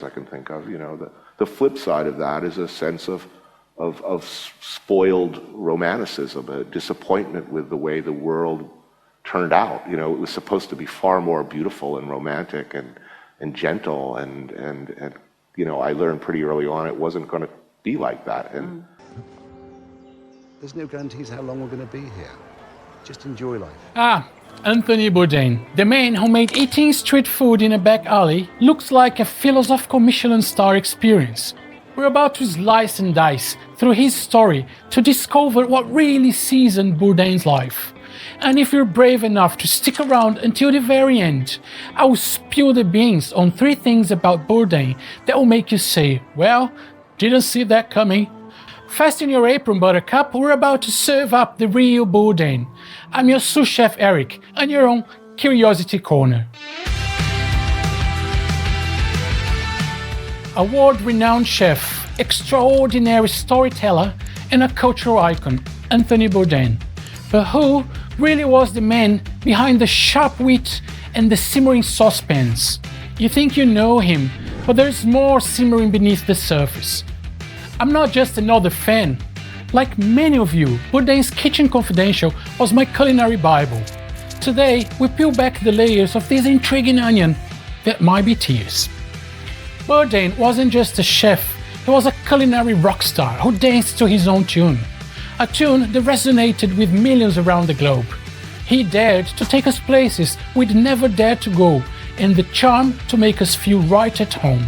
I can think of. The flip side of that is a sense of spoiled romanticism, a disappointment with the way the world turned out. It was supposed to be far more beautiful and romantic and gentle, and I learned pretty early on it wasn't going to be like that. And there's no guarantees how long we're going to be here. Just enjoy life. Anthony Bourdain, the man who made eating street food in a back alley, looks like a philosophical Michelin star experience. We're about to slice and dice through his story to discover what really seasoned Bourdain's life. And if you're brave enough to stick around until the very end, I will spill the beans on 3 things about Bourdain that will make you say, well, didn't see that coming. Fasten your apron, Buttercup, we're about to serve up the real Bourdain. I'm your sous chef Eric, and you're on Curiosity Corner. Award-renowned chef, extraordinary storyteller, and a cultural icon, Anthony Bourdain. But who really was the man behind the sharp wit and the simmering saucepans? You think you know him, but there's more simmering beneath the surface. I'm not just another fan. Like many of you, Bourdain's Kitchen Confidential was my culinary Bible. Today, we peel back the layers of this intriguing onion that might be tears. Bourdain wasn't just a chef, he was a culinary rock star who danced to his own tune. A tune that resonated with millions around the globe. He dared to take us places we'd never dared to go, and the charm to make us feel right at home.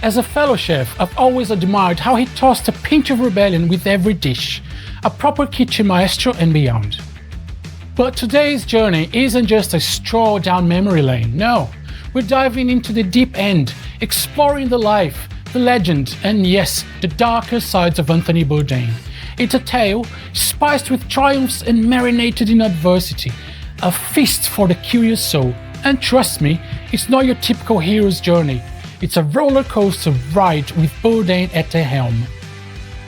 As a fellow chef, I've always admired how he tossed a pinch of rebellion with every dish, a proper kitchen maestro and beyond. But today's journey isn't just a stroll down memory lane, no. We're diving into the deep end, exploring the life, the legend, and yes, the darker sides of Anthony Bourdain. It's a tale spiced with triumphs and marinated in adversity, a feast for the curious soul. And trust me, it's not your typical hero's journey. It's a roller coaster ride with Bourdain at the helm.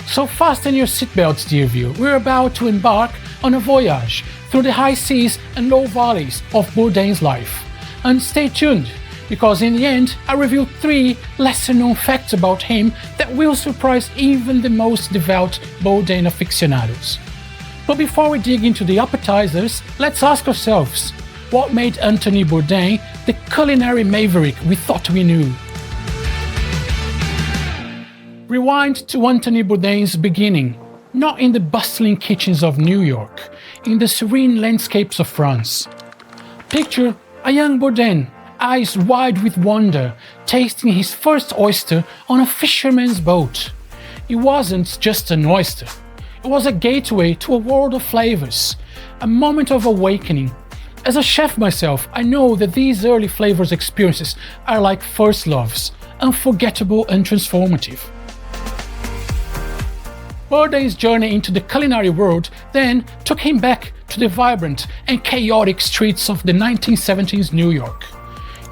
So fasten your seatbelts, dear viewer. We're about to embark on a voyage through the high seas and low valleys of Bourdain's life. And stay tuned, because in the end, I reveal 3 lesser-known facts about him that will surprise even the most devout Bourdain aficionados. But before we dig into the appetizers, let's ask ourselves, what made Anthony Bourdain the culinary maverick we thought we knew? Rewind to Anthony Bourdain's beginning, not in the bustling kitchens of New York, in the serene landscapes of France. Picture a young Bourdain, eyes wide with wonder, tasting his first oyster on a fisherman's boat. It wasn't just an oyster. It was a gateway to a world of flavors, a moment of awakening. As a chef myself, I know that these early flavors experiences are like first loves, unforgettable and transformative. Bourdain's journey into the culinary world then took him back to the vibrant and chaotic streets of the 1970s New York.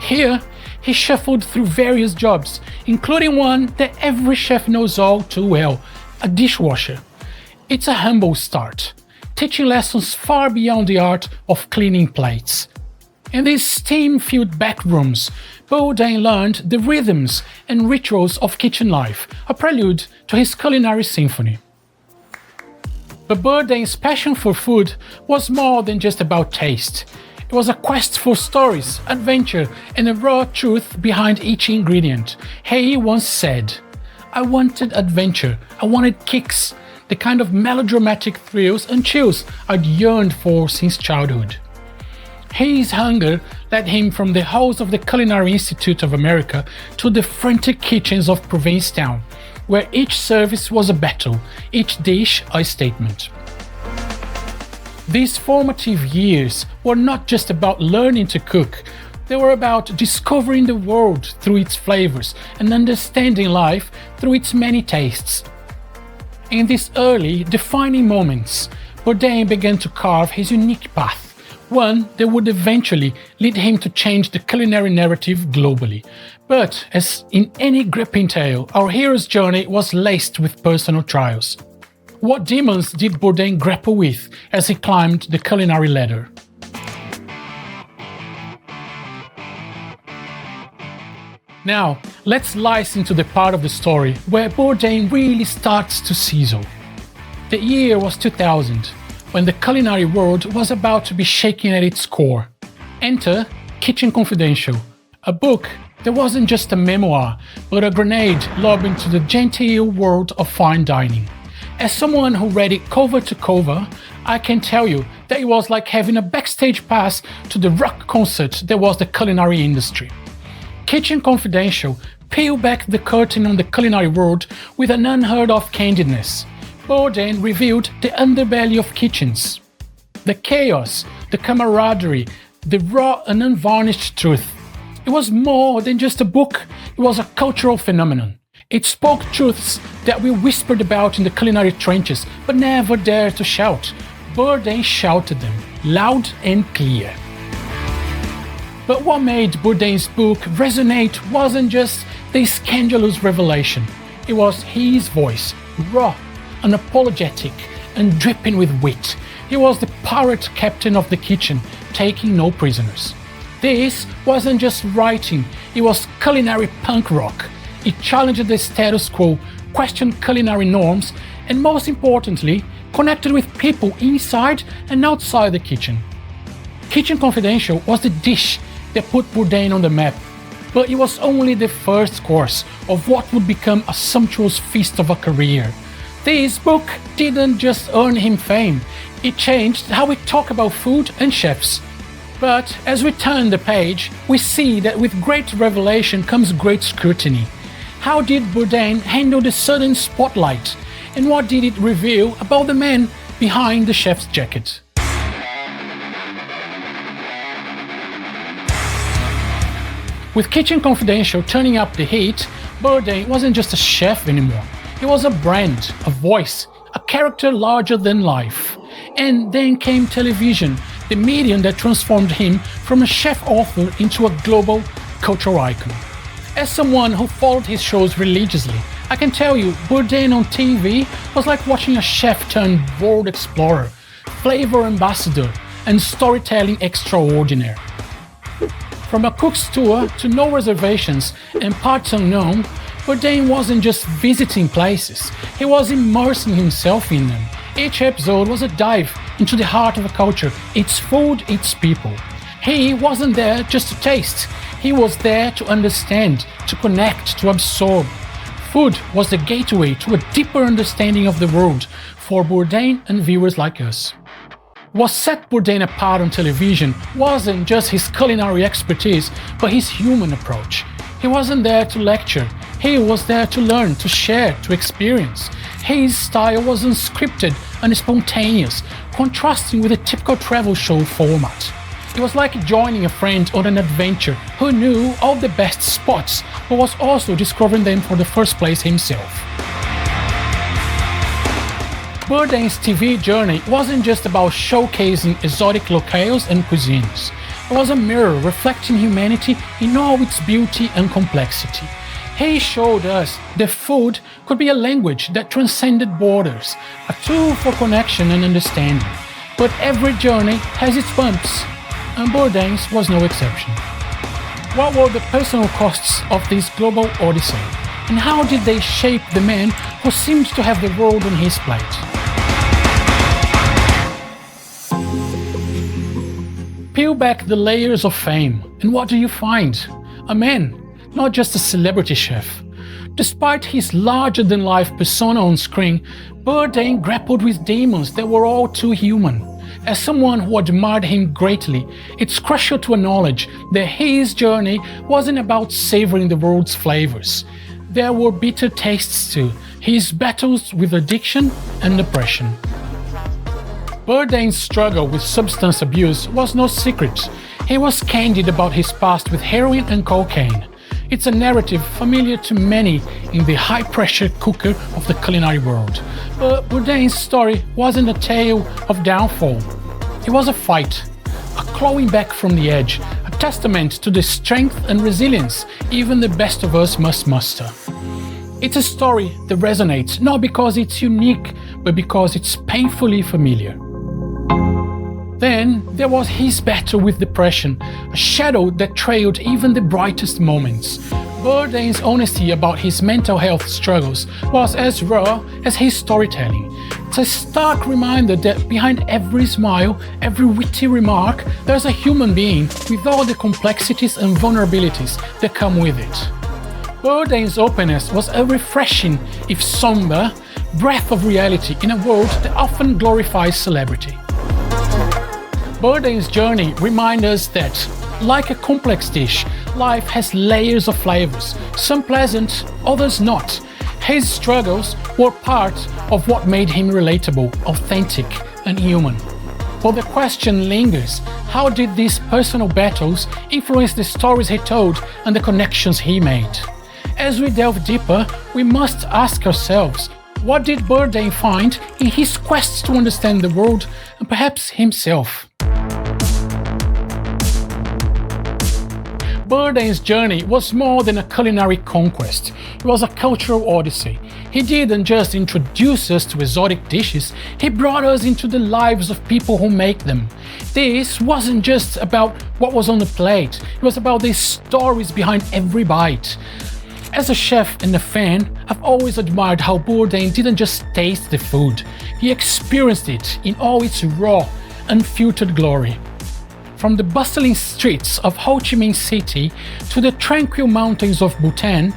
Here, he shuffled through various jobs, including one that every chef knows all too well, a dishwasher. It's a humble start, teaching lessons far beyond the art of cleaning plates. In these steam-filled back rooms, Bourdain learned the rhythms and rituals of kitchen life, a prelude to his culinary symphony. But Bourdain's passion for food was more than just about taste. It was a quest for stories, adventure, and the raw truth behind each ingredient. He once said, "I wanted adventure, I wanted kicks, the kind of melodramatic thrills and chills I'd yearned for since childhood." His hunger led him from the halls of the Culinary Institute of America to the frantic kitchens of Provincetown, where each service was a battle, each dish a statement. These formative years were not just about learning to cook, they were about discovering the world through its flavors and understanding life through its many tastes. In these early, defining moments, Bourdain began to carve his unique path, one that would eventually lead him to change the culinary narrative globally. But, as in any gripping tale, our hero's journey was laced with personal trials. What demons did Bourdain grapple with as he climbed the culinary ladder? Now, Let's slice into the part of the story where Bourdain really starts to sizzle. The year was 2000, when the culinary world was about to be shaken at its core. Enter Kitchen Confidential, a book that wasn't just a memoir, but a grenade lobbed into the genteel world of fine dining. As someone who read it cover to cover, I can tell you that it was like having a backstage pass to the rock concert that was the culinary industry. Kitchen Confidential peeled back the curtain on the culinary world with an unheard of candidness. Bourdain revealed the underbelly of kitchens. The chaos, the camaraderie, the raw and unvarnished truth. It was more than just a book, it was a cultural phenomenon. It spoke truths that we whispered about in the culinary trenches, but never dared to shout. Bourdain shouted them, loud and clear. But what made Bourdain's book resonate wasn't just the scandalous revelation. It was his voice, raw, unapologetic, and dripping with wit. He was the pirate captain of the kitchen, taking no prisoners. This wasn't just writing, it was culinary punk rock. It challenged the status quo, questioned culinary norms, and most importantly, connected with people inside and outside the kitchen. Kitchen Confidential was the dish that put Bourdain on the map, but it was only the first course of what would become a sumptuous feast of a career. This book didn't just earn him fame, it changed how we talk about food and chefs. But as we turn the page, we see that with great revelation comes great scrutiny. How did Bourdain handle the sudden spotlight? And what did it reveal about the man behind the chef's jacket? With Kitchen Confidential turning up the heat, Bourdain wasn't just a chef anymore. He was a brand, a voice, a character larger than life. And then came television, the medium that transformed him from a chef-author into a global cultural icon. As someone who followed his shows religiously, I can tell you Bourdain on TV was like watching a chef turn world explorer, flavor ambassador, and storytelling extraordinaire. From a cook's tour to no reservations and parts unknown, Bourdain wasn't just visiting places, he was immersing himself in them. Each episode was a dive into the heart of a culture, its food, its people. He wasn't there just to taste, he was there to understand, to connect, to absorb. Food was the gateway to a deeper understanding of the world for Bourdain and viewers like us. What set Bourdain apart on television wasn't just his culinary expertise, but his human approach. He wasn't there to lecture, he was there to learn, to share, to experience. His style was unscripted and spontaneous, contrasting with a typical travel show format. It was like joining a friend on an adventure who knew all the best spots, but was also discovering them for the first place himself. Bourdain's TV journey wasn't just about showcasing exotic locales and cuisines. It was a mirror reflecting humanity in all its beauty and complexity. He showed us that food could be a language that transcended borders, a tool for connection and understanding. But every journey has its bumps, and Bourdain's was no exception. What were the personal costs of this global odyssey, and how did they shape the man who seemed to have the world on his plate? Peel back the layers of fame, and what do you find? A man, not just a celebrity chef. Despite his larger-than-life persona on screen, Bourdain grappled with demons that were all too human. As someone who admired him greatly, it's crucial to acknowledge that his journey wasn't about savoring the world's flavors. There were bitter tastes too, his battles with addiction and depression. Bourdain's struggle with substance abuse was no secret. He was candid about his past with heroin and cocaine. It's a narrative familiar to many in the high-pressure cooker of the culinary world. But Bourdain's story wasn't a tale of downfall. It was a fight, a clawing back from the edge, a testament to the strength and resilience even the best of us must muster. It's a story that resonates not because it's unique, but because it's painfully familiar. Then there was his battle with depression, a shadow that trailed even the brightest moments. Bourdain's honesty about his mental health struggles was as raw as his storytelling. It's a stark reminder that behind every smile, every witty remark, there's a human being with all the complexities and vulnerabilities that come with it. Bourdain's openness was a refreshing, if somber, breath of reality in a world that often glorifies celebrity. Bourdain's journey reminds us that, like a complex dish, life has layers of flavors, some pleasant, others not. His struggles were part of what made him relatable, authentic, and human. But the question lingers: how did these personal battles influence the stories he told and the connections he made? As we delve deeper, we must ask ourselves, what did Bourdain find in his quest to understand the world and perhaps himself? Bourdain's journey was more than a culinary conquest. It was a cultural odyssey. He didn't just introduce us to exotic dishes, he brought us into the lives of people who make them. This wasn't just about what was on the plate, it was about the stories behind every bite. As a chef and a fan, I've always admired how Bourdain didn't just taste the food, he experienced it in all its raw, unfiltered glory. From the bustling streets of Ho Chi Minh City to the tranquil mountains of Bhutan,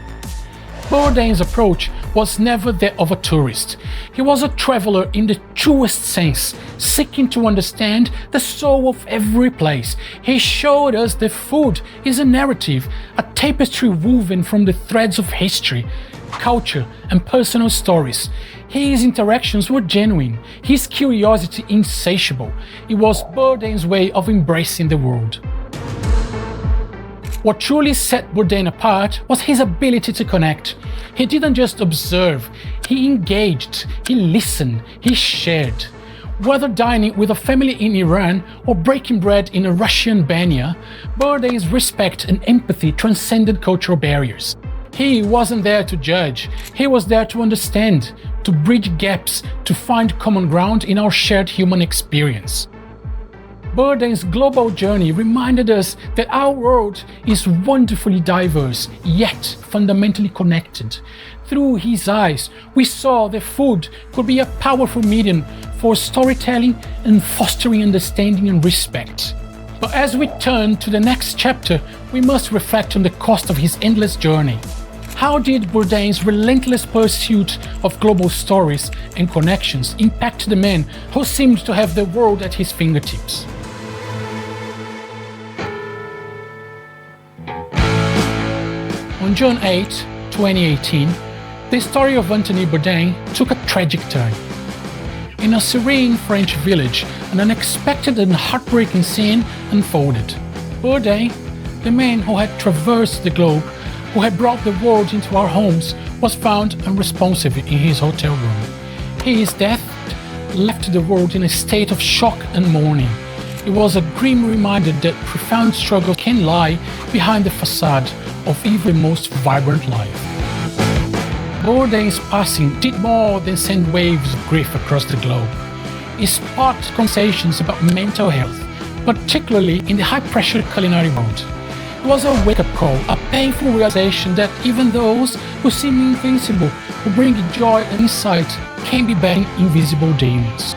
Bourdain's approach was never that of a tourist. He was a traveler in the truest sense, seeking to understand the soul of every place. He showed us that food is a narrative, a tapestry woven from the threads of history, culture, and personal stories. His interactions were genuine, his curiosity insatiable. It was Bourdain's way of embracing the world. What truly set Bourdain apart was his ability to connect. He didn't just observe, he engaged, he listened, he shared. Whether dining with a family in Iran or breaking bread in a Russian banya, Bourdain's respect and empathy transcended cultural barriers. He wasn't there to judge, he was there to understand, to bridge gaps, to find common ground in our shared human experience. Bourdain's global journey reminded us that our world is wonderfully diverse, yet fundamentally connected. Through his eyes, we saw that food could be a powerful medium for storytelling and fostering understanding and respect. But as we turn to the next chapter, we must reflect on the cost of his endless journey. How did Bourdain's relentless pursuit of global stories and connections impact the man who seemed to have the world at his fingertips? On June 8, 2018, the story of Anthony Bourdain took a tragic turn. In a serene French village, an unexpected and heartbreaking scene unfolded. Bourdain, the man who had traversed the globe, who had brought the world into our homes, was found unresponsive in his hotel room. His death left the world in a state of shock and mourning. It was a grim reminder that profound struggle can lie behind the facade of even the most vibrant life. Bourdain's passing did more than send waves of grief across the globe. It sparked conversations about mental health, particularly in the high-pressure culinary world. It was a wake-up call, a painful realization that even those who seem invincible, who bring joy and insight, can be battling invisible demons.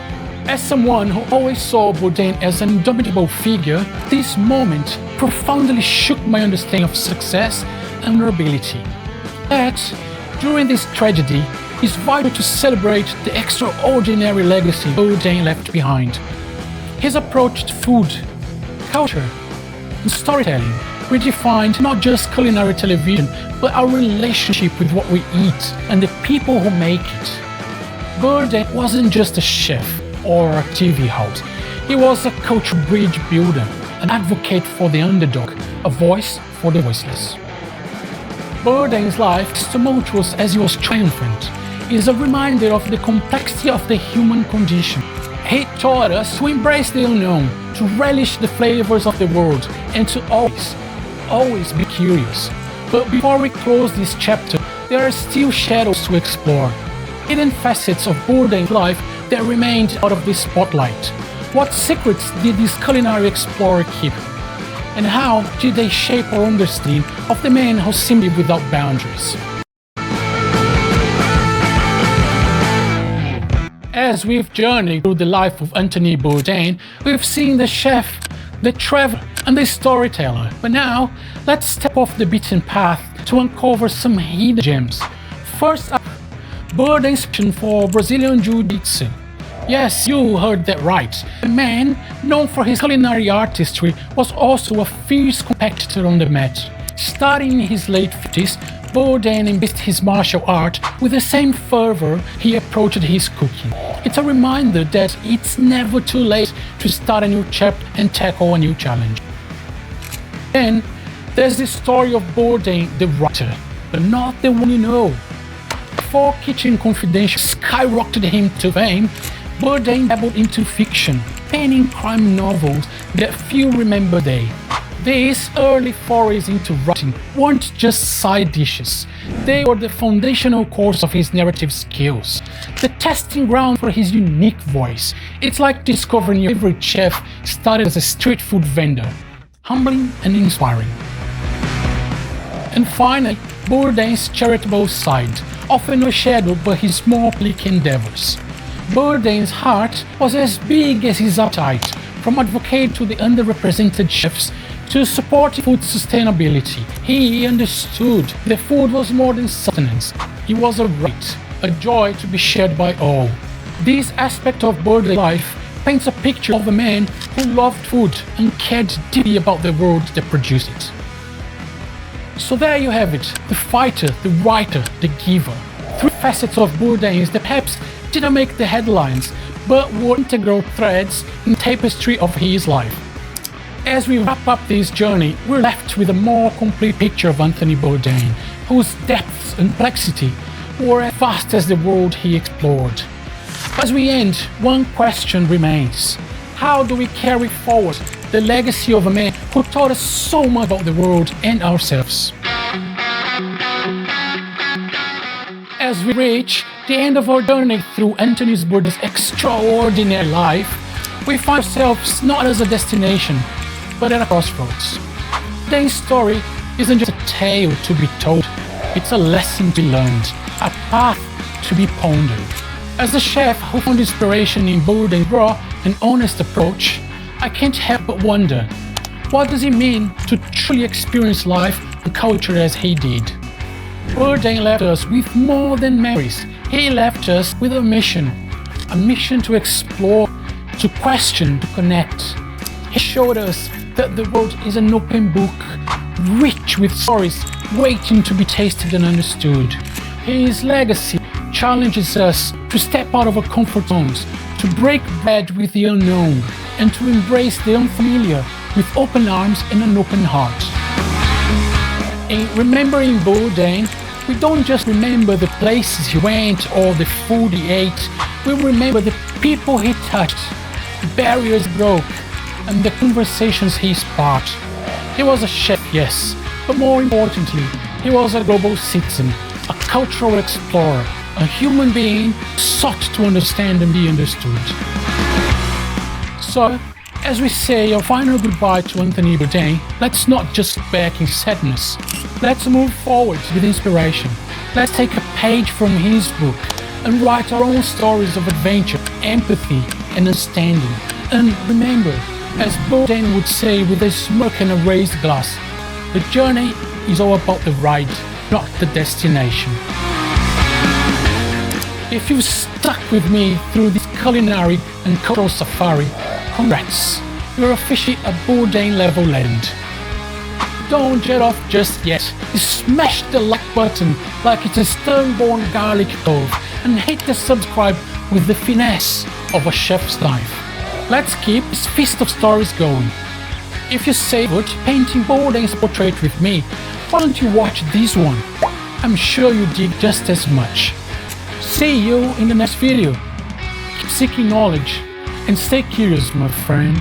As someone who always saw Bourdain as an indomitable figure, this moment profoundly shook my understanding of success and vulnerability. Yet, during this tragedy, it's vital to celebrate the extraordinary legacy Bourdain left behind. His approach to food, culture, and storytelling redefined not just culinary television, but our relationship with what we eat and the people who make it. Bourdain wasn't just a chef or a TV host. He was a cultural bridge builder, an advocate for the underdog, a voice for the voiceless. Bourdain's life, as tumultuous as he was triumphant, is a reminder of the complexity of the human condition. He taught us to embrace the unknown, to relish the flavors of the world, and to always be curious. But before we close this chapter, there are still shadows to explore. Hidden facets of Bourdain's life that remained out of the spotlight. What secrets did this culinary explorer keep? And how did they shape our understanding of the man who seemed without boundaries? As we've journeyed through the life of Anthony Bourdain, we've seen the chef, the traveler, and the storyteller. But now, let's step off the beaten path to uncover some hidden gems. First up, Bourdain's passion for Brazilian Jiu-Jitsu. Yes, you heard that right. The man, known for his culinary artistry, was also a fierce competitor on the mat. Starting in his late 50s, Bourdain embraced his martial art with the same fervor he approached his cooking. It's a reminder that it's never too late to start a new chapter and tackle a new challenge. Then, there's the story of Bourdain, the writer, but not the one you know. Before Kitchen Confidential skyrocketed him to fame, Bourdain dabbled into fiction, penning crime novels that few remember today. These early forays into writing weren't just side dishes, they were the foundational course of his narrative skills, the testing ground for his unique voice. It's like discovering your favorite chef started as a street food vendor, humbling and inspiring. And finally, Bourdain's charitable side, often overshadowed by his more public endeavors. Bourdain's heart was as big as his appetite, from advocating to the underrepresented chefs to supporting food sustainability. He understood that food was more than sustenance. It was a right, a joy to be shared by all. This aspect of Bourdain's life paints a picture of a man who loved food and cared deeply about the world that produced it. So there you have it, the fighter, the writer, the giver. Three facets of Bourdain that perhaps didn't make the headlines, but were integral threads in the tapestry of his life. As we wrap up this journey, we're left with a more complete picture of Anthony Bourdain, whose depths and complexity were as vast as the world he explored. As we end, one question remains. How do we carry forward the legacy of a man who taught us so much about the world and ourselves? As we reach the end of our journey through Anthony Bourdain's extraordinary life, we find ourselves not as a destination, but at a crossroads. Bourdain's story isn't just a tale to be told, it's a lesson to be learned, a path to be pondered. As a chef who found inspiration in Bourdain's raw and honest approach, I can't help but wonder, what does it mean to truly experience life and culture as he did? Bourdain left us with more than memories. He left us with a mission to explore, to question, to connect. He showed us that the world is an open book, rich with stories waiting to be tasted and understood. His legacy challenges us to step out of our comfort zones, to break bread with the unknown, and to embrace the unfamiliar with open arms and an open heart. In remembering Bourdain, we don't just remember the places he went or the food he ate, we remember the people he touched, the barriers he broke, and the conversations he sparked. He was a chef, yes, but more importantly, he was a global citizen, a cultural explorer, a human being who sought to understand and be understood. So, as we say our final goodbye to Anthony Bourdain, let's not just sit back in sadness. Let's move forward with inspiration. Let's take a page from his book and write our own stories of adventure, empathy, and understanding. And remember, as Bourdain would say with a smirk and a raised glass, the journey is all about the ride, not the destination. If you've stuck with me through this culinary and cultural safari, congrats, you're officially a Bourdain level legend. Don't jet off just yet. Smash the like button like it's a stern-born garlic clove and hit the subscribe with the finesse of a chef's knife. Let's keep this feast of stories going. If you savored painting Bourdain's portrait with me, why don't you watch this one? I'm sure you dig just as much. See you in the next video. Keep seeking knowledge and stay curious, my friend.